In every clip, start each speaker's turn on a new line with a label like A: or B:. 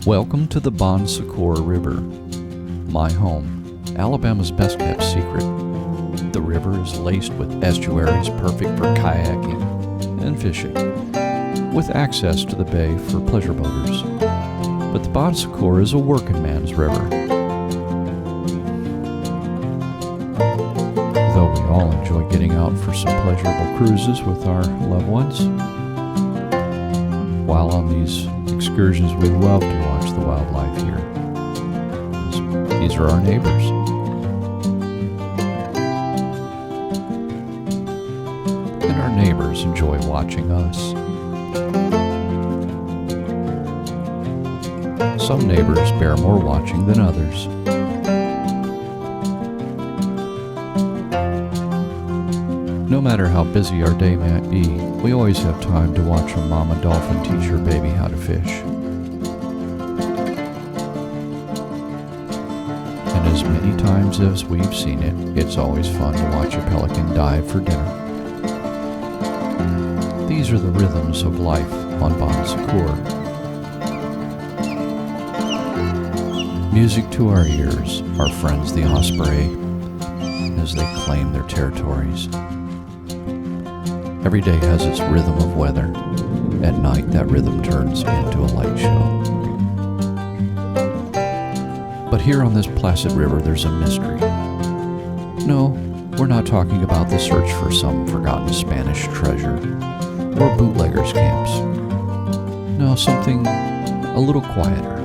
A: Welcome to the Bon Secour River, my home, Alabama's best kept secret. The river is laced with estuaries perfect for kayaking and fishing, with access to the bay for pleasure boaters. But the Bon Secour is a working man's river. Though we all enjoy getting out for some pleasurable cruises with our loved ones, while on these excursions we love to watch the wildlife here. These are our neighbors. And our neighbors enjoy watching us. Some neighbors bear more watching than others. No matter how busy our day might be, we always have time to watch a mama dolphin teach her baby how to fish. And as many times as we've seen it, it's always fun to watch a pelican dive for dinner. These are the rhythms of life on Bon Secour. Music to our ears, our friends the osprey, as they claim their territories. Every day has its rhythm of weather. At night, that rhythm turns into a light show. But here on this placid river, there's a mystery. No, we're not talking about the search for some forgotten Spanish treasure or bootleggers' camps. No, something a little quieter.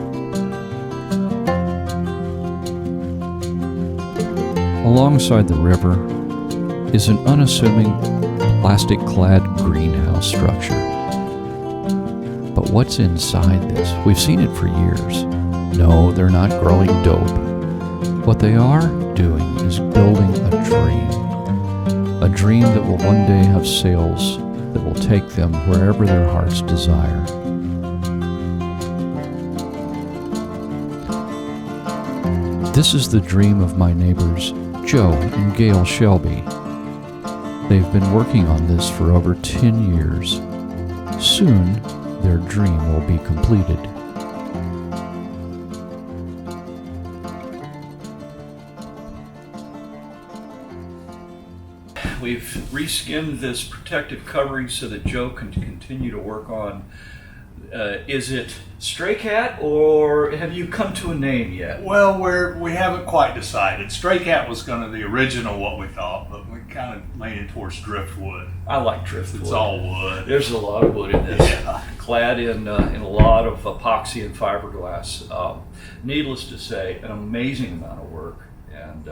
A: Alongside the river is an unassuming plastic-clad greenhouse structure. But what's inside this? We've seen it for years. No, they're not growing dope. What they are doing is building a dream that will one day have sails that will take them wherever their hearts desire. This is the dream of my neighbors, Joe and Gail Shelby. They've been working on this for over 10 years. Soon, their dream will be completed. We've reskimmed this protective covering so that Joe can continue to work on. Is it Stray Cat, or have you come to a name yet?
B: Well, we haven't quite decided. Stray Cat was going to the original what we thought, but we kind of leaning towards Driftwood.
A: I like Driftwood.
B: It's all wood.
A: There's a lot of wood in this.
B: Yeah.
A: Clad in a lot of epoxy and fiberglass. Needless to say, an amazing amount of work. And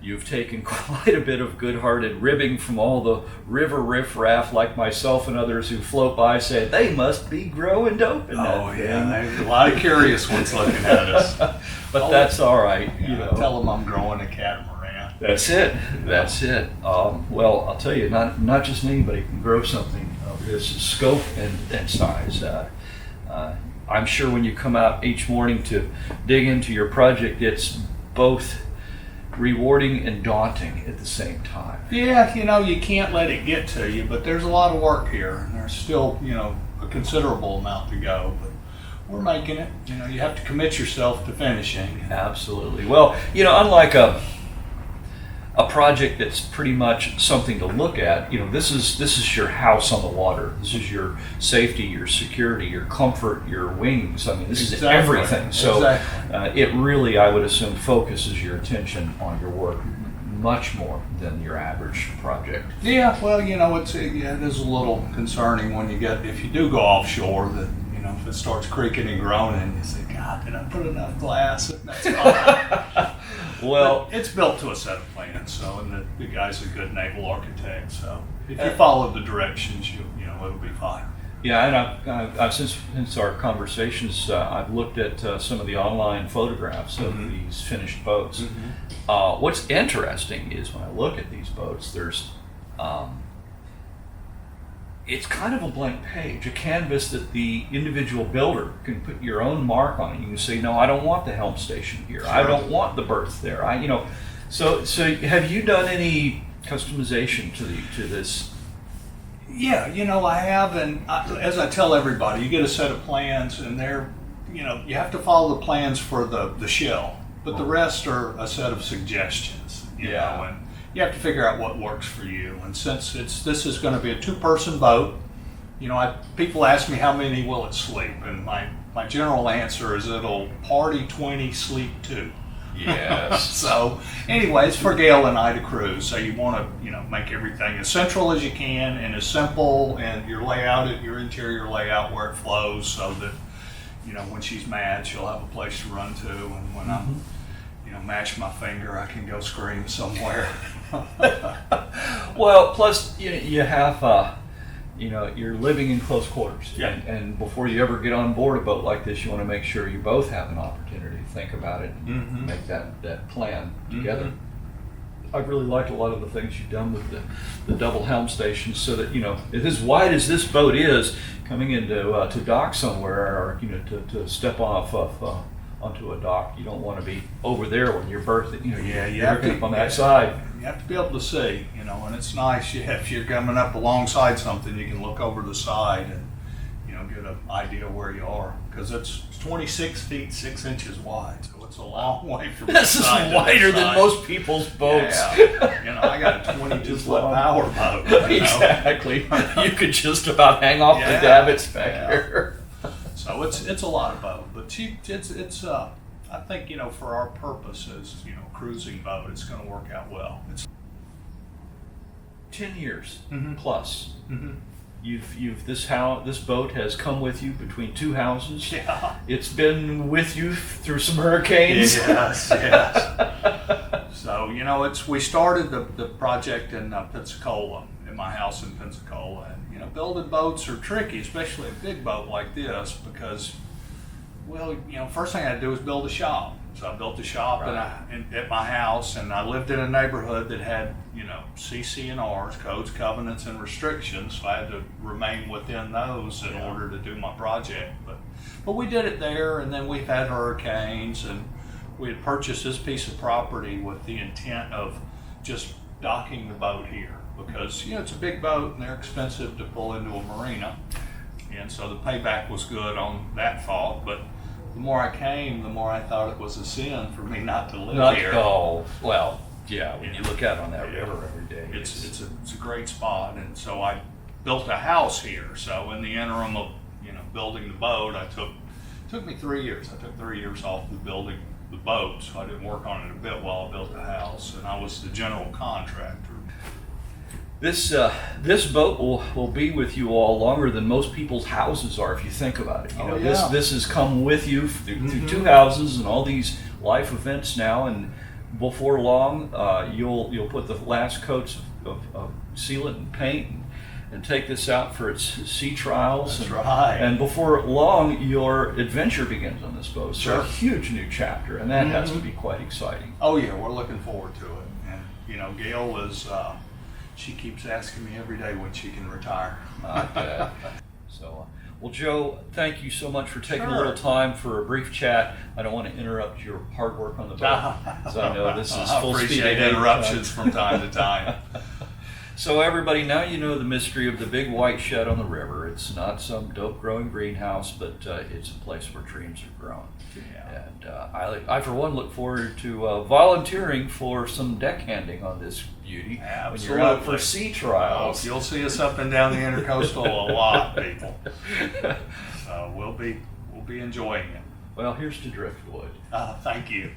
A: you've taken quite a bit of good-hearted ribbing from all the river riffraff like myself and others who float by saying they must be growing dope in that thing.
B: Yeah, there's a lot of curious ones looking at us.
A: But that's all right.
B: Yeah, tell them I'm growing a catamaran.
A: That's it. That's it. Well, I'll tell you, not just anybody can grow something of this scope and size. I'm sure when you come out each morning to dig into your project, it's both rewarding and daunting at the same time.
B: Yeah, you can't let it get to you, but there's a lot of work here, and there's still, a considerable amount to go, but we're making it. You have to commit yourself to finishing.
A: Absolutely. Well, unlike a project that's pretty much something to look at, this is your house on the water. This is your safety, your security, your comfort, your wings. I mean, this is everything. So it really, I would assume, focuses your attention on your work much more than your average project.
B: Yeah, well, it is a little concerning when if you do go offshore that, if it starts creaking and groaning, you say, God, did I put enough glass? And that's fine.
A: Well,
B: but it's built to a set of plans, and the guy's a good naval architect, so if you follow the directions, it'll be fine.
A: Yeah, and I've since our conversations, I've looked at some of the online photographs of these finished boats. Mm-hmm. What's interesting is when I look at these boats, there's it's kind of a blank page, a canvas that the individual builder can put your own mark on it. You can say, no, I don't want the helm station here. Sure. I don't want the berth there. So have you done any customization to this?
B: Yeah, I have, and as I tell everybody, you get a set of plans, and they're you have to follow the plans for the shell, but the rest are a set of suggestions. You know, and you have to figure out what works for you. And since this is going to be a 2-person boat, people ask me how many will it sleep, and my general answer is it'll party 20, sleep 2.
C: Yes.
B: So anyway, it's for Gail and I to cruise. So you want to, make everything as central as you can and as simple, and your interior layout where it flows, so that, when she's mad, she'll have a place to run to, and when I'm, mash my finger, I can go scream somewhere.
C: Well, plus you have, you're living in close quarters,
B: Yeah.
C: and before you ever get on board a boat like this, you want to make sure you both have an opportunity to think about it, and make that plan together. I've really liked a lot of the things you've done with the double helm stations, so that as wide as this boat is, coming into to dock somewhere, or to step off of onto a dock, you don't want to be over there when you're berthing.
B: you
C: you're
B: have to
C: up on that side.
B: You have to be able to see, and it's nice. If you're coming up alongside something, you can look over the side and get an idea where you are, because it's 26 feet 6 inches wide, so it's a long way from
C: This is
B: side to
C: wider
B: side.
C: than most people's boats.
B: Yeah. I got a 22-foot power boat.
C: Exactly. You could just about hang off the davits back here.
B: So it's a lot of boat, but it's I think for our purposes, cruising boat, it's going to work out well. It's
C: 10 years
B: Mhm.
C: plus.
B: Mm-hmm.
C: This boat has come with you between 2 houses.
B: Yeah.
C: It's been with you through some hurricanes.
B: Yes. So we started the project in Pensacola, in my house in Pensacola, and building boats are tricky, especially a big boat like this, because first thing I had to do was build a shop. So I built a shop at my house, and I lived in a neighborhood that had CC&Rs, codes, covenants, and restrictions. So I had to remain within those in order to do my project. But we did it there, and then we've had hurricanes, and we had purchased this piece of property with the intent of just docking the boat here, because it's a big boat and they're expensive to pull into a marina, and so the payback was good on that thought. But the more I came, the more I thought it was a sin for me not to live here.
C: Oh, well, yeah. When you look out on that river every day,
B: It's a great spot, and so I built a house here. So in the interim of building the boat, it took me 3 years. I took 3 years off of building the boat, so I didn't work on it a bit while I built the house, and I was the general contractor.
C: This boat will be with you all longer than most people's houses are, if you think about it. This has come with you through 2 houses and all these life events now, and before long you'll put the last coats of sealant and paint and take this out for its sea trials.
B: That's right.
C: And before long, your adventure begins on this boat. So
B: Sure.
C: a huge new chapter, and that has to be quite exciting.
B: Oh yeah, we're looking forward to it. And Gail is she keeps asking me every day when she can retire.
C: So, well, Joe, thank you so much for taking a
B: Sure.
C: little time for a brief chat. I don't want to interrupt your hard work on the boat, because I know this is full speed
B: appreciate
C: ahead.
B: interruptions from time to time.
C: So everybody, now you know the mystery of the big white shed on the river. It's not some dope growing greenhouse, but it's a place where dreams are grown.
B: Yeah.
C: And I for one look forward to volunteering for some deckhanding on this beauty when you're out for
B: Absolutely.
C: sea trials.
B: You'll see us up and down the intercoastal a lot, people. So we'll be enjoying it.
C: Well, here's to Driftwood.
B: Thank you.